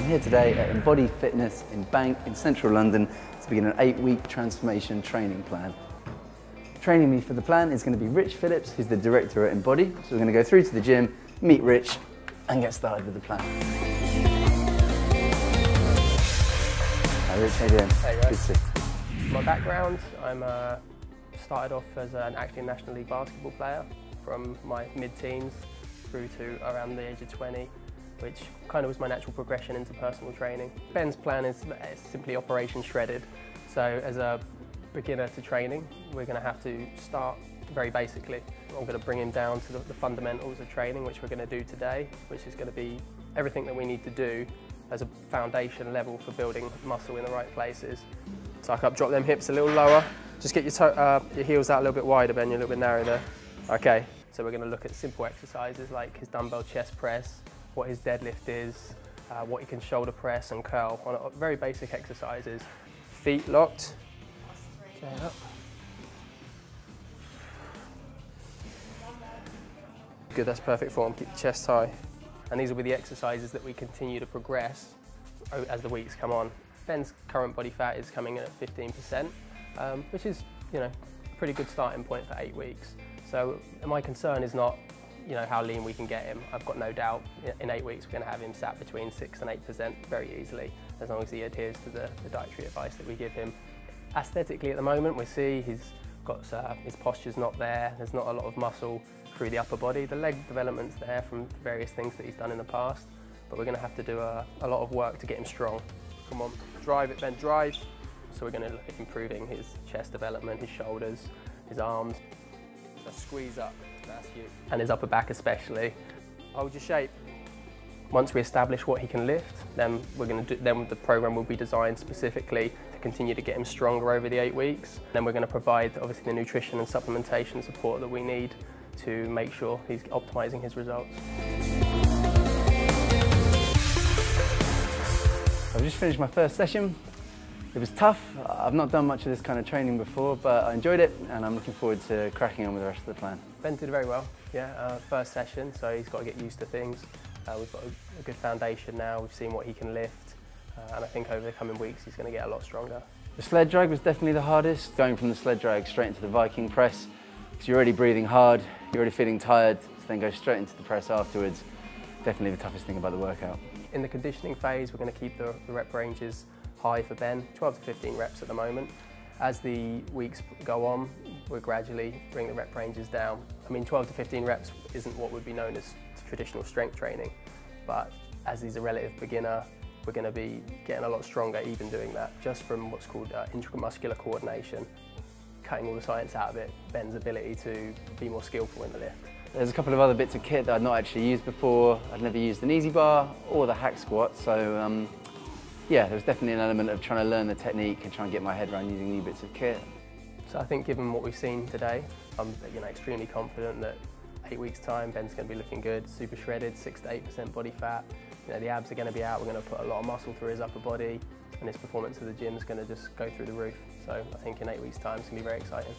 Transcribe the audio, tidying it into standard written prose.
here today at Embody Fitness in Bank in central London to begin an 8-week transformation training plan. Training me for the plan is going to be Rich Phillips, who's the director at Embody. So we're going to go through to the gym, meet Rich and get started with the plan. Hi Rich, how you doing? Hey guys. Good to see you. My background, I'm started off as an active National League basketball player from my mid-teens through to around the age of 20, which kind of was my natural progression into personal training. Ben's plan is simply Operation Shredded. So as a beginner to training, we're going to have to start very basically. I'm going to bring him down to the fundamentals of training, which we're going to do today, which is going to be everything that we need to do as a foundation level for building muscle in the right places. Tuck up, drop them hips a little lower. Just get your heels out a little bit wider, Ben, you're a little bit narrow there. Okay, so we're going to look at simple exercises like his dumbbell chest press, what his deadlift is, what he can shoulder press and curl on very basic exercises. Feet locked. Okay, up. Good, that's perfect form. Keep the chest high. And these will be the exercises that we continue to progress as the weeks come on. Ben's current body fat is coming in at 15%, which is, a pretty good starting point for 8 weeks. So my concern is not, how lean we can get him. I've got no doubt in 8 weeks we're going to have him sat between 6 and 8% very easily, as long as he adheres to the dietary advice that we give him. Aesthetically at the moment, we see his posture's not there. There's not a lot of muscle through the upper body. The leg development's there from various things that he's done in the past, but we're going to have to do a lot of work to get him strong. Come on, drive it, Ben, drive. So we're going to look at improving his chest development, his shoulders, his arms. So squeeze up, that's you. And his upper back especially. Hold your shape. Once we establish what he can lift, then the program will be designed specifically to continue to get him stronger over the 8 weeks. Then we're going to provide obviously the nutrition and supplementation support that we need to make sure he's optimizing his results. I've just finished my first session. It was tough. I've not done much of this kind of training before, but I enjoyed it and I'm looking forward to cracking on with the rest of the plan. Ben did very well, yeah. First session, so he's got to get used to things. We've got a good foundation now, we've seen what he can lift, and I think over the coming weeks he's going to get a lot stronger. The sled drag was definitely the hardest, going from the sled drag straight into the Viking press, because you're already breathing hard, you're already feeling tired, so then go straight into the press afterwards. Definitely the toughest thing about the workout. In the conditioning phase, we're going to keep the rep ranges high for Ben, 12 to 15 reps at the moment. As the weeks go on, we'll gradually bring the rep ranges down. 12 to 15 reps isn't what would be known as traditional strength training, but as he's a relative beginner, we're going to be getting a lot stronger even doing that, just from what's called intramuscular coordination, cutting all the science out of it, Ben's ability to be more skillful in the lift. There's a couple of other bits of kit that I'd not actually used before. I'd never used an easy bar or the hack squat, so yeah, there was definitely an element of trying to learn the technique and try and get my head around using new bits of kit. So I think given what we've seen today, I'm extremely confident that 8 weeks time, Ben's going to be looking good, super shredded, 6 to 8% body fat. The abs are going to be out, we're going to put a lot of muscle through his upper body, and his performance at the gym is going to just go through the roof. So I think in 8 weeks time, it's going to be very exciting.